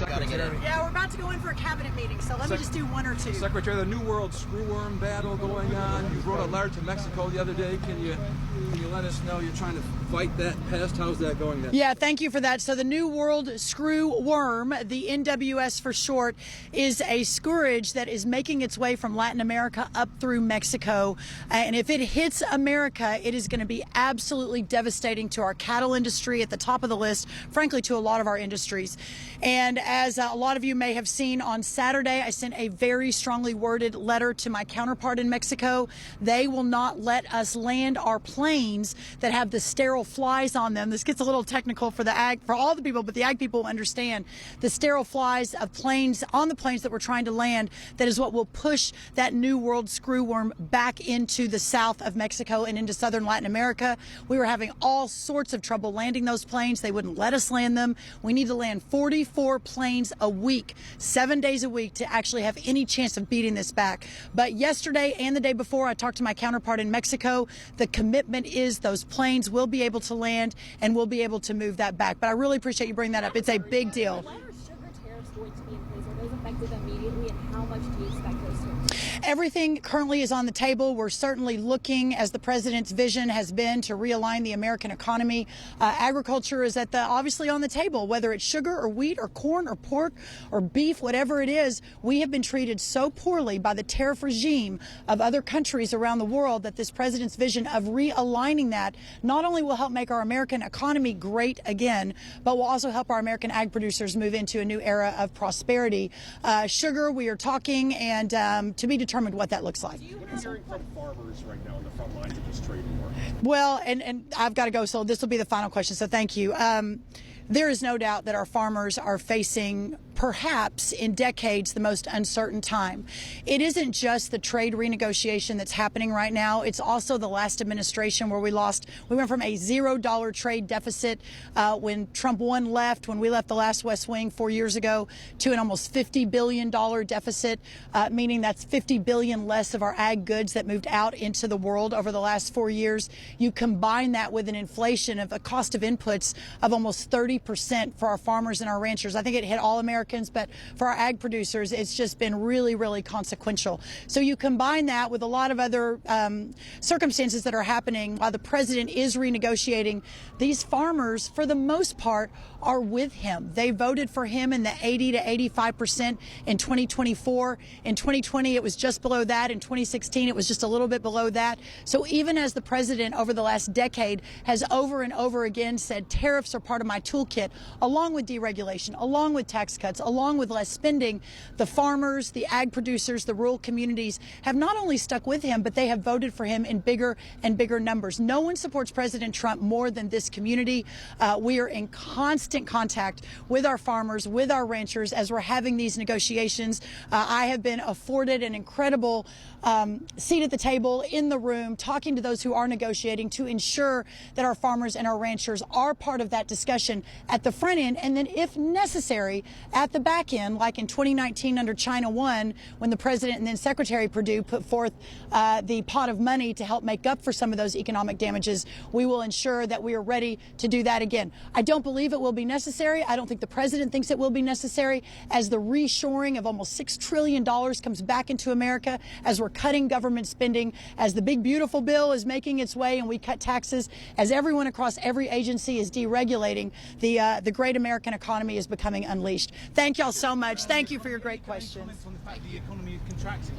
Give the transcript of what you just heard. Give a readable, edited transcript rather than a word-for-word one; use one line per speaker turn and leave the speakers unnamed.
Secretary.
Yeah, we're about to go in for a cabinet meeting, so let me just do one or two.
Secretary, the New World screwworm battle going on. You wrote a letter to Mexico the other day. Can you let us know you're trying to fight that pest? How's that going?
Yeah, thank you for that. So the New World screwworm, the NWS for short, is a scourge that is making its way from Latin America up through Mexico. And if it hits America, it is going to be absolutely devastating to our cattle industry, at the top of the list, frankly, to a lot of our industries. And as a lot of you may have seen on Saturday, I sent a very strongly worded letter to my counterpart in Mexico. They will not let us land our planes that have the sterile flies on them. This gets a little technical for all the people, but the ag people understand the sterile flies of planes on the planes that we're trying to land. That is what will push that New World screwworm back into the south of Mexico and into southern Latin America. We were having all sorts of trouble landing those planes. They wouldn't let us land them. We need to land 44 planes a week, 7 days a week, to actually have any chance of beating this back. But yesterday and the day before, I talked to my counterpart in Mexico. The commitment is those planes will be able to land and we'll be able to move that back. But I really appreciate you bringing that up. It's a big deal.
When are sugar tariffs going to be in place? Are those effective immediately, and how much do you expect those to be?
Everything currently is on the table. We're certainly looking, as the president's vision has been, to realign the American economy. Agriculture is obviously on the table, whether it's sugar or wheat or corn or pork or beef, whatever it is. We have been treated so poorly by the tariff regime of other countries around the world that this president's vision of realigning that not only will help make our American economy great again, but will also help our American ag producers move into a new era of prosperity. Sugar, we are talking, and to be determined what that looks like.
What are you hearing from farmers right now on the front lines of this trade war?
Well, and I've got to go, so this will be the final question, so thank you. There is no doubt that our farmers are facing, perhaps in decades, the most uncertain time. It isn't just the trade renegotiation that's happening right now. It's also the last administration where we went from a $0 trade deficit when Trump 1 left, when we left the last West Wing 4 years ago, to an almost $50 billion deficit, meaning that's $50 billion less of our ag goods that moved out into the world over the last 4 years. You combine that with an inflation of a cost of inputs of almost 30% for our farmers and our ranchers. I think it hit all Americans, but for our ag producers, it's just been really, really consequential. So you combine that with a lot of other circumstances that are happening while the president is renegotiating. These farmers, for the most part, are with him. They voted for him in the 80 to 85% in 2024. In 2020, it was just below that. In 2016, it was just a little bit below that. So even as the president over the last decade has over and over again said tariffs are part of my toolkit, along with deregulation, along with tax cuts, along with less spending, the farmers, the ag producers, the rural communities have not only stuck with him, but they have voted for him in bigger and bigger numbers. No one supports President Trump more than this community. We are in constant contact with our farmers, with our ranchers, as we're having these negotiations. I have been afforded an incredible seat at the table, in the room, talking to those who are negotiating to ensure that our farmers and our ranchers are part of that discussion at the front end, and then if necessary at the back end, like in 2019 under China 1, when the president and then Secretary Perdue put forth the pot of money to help make up for some of those economic damages, we will ensure that we are ready to do that again. I don't believe it will be necessary. I don't think the president thinks it will be necessary, as the reshoring of almost $6 trillion comes back into America, as we're cutting government spending, as the big beautiful bill is making its way and we cut taxes, as everyone across every agency is deregulating. The great American economy is becoming unleashed. Thank y'all so much. Thank you for your great questions.
Comments on the fact the economy is contracting.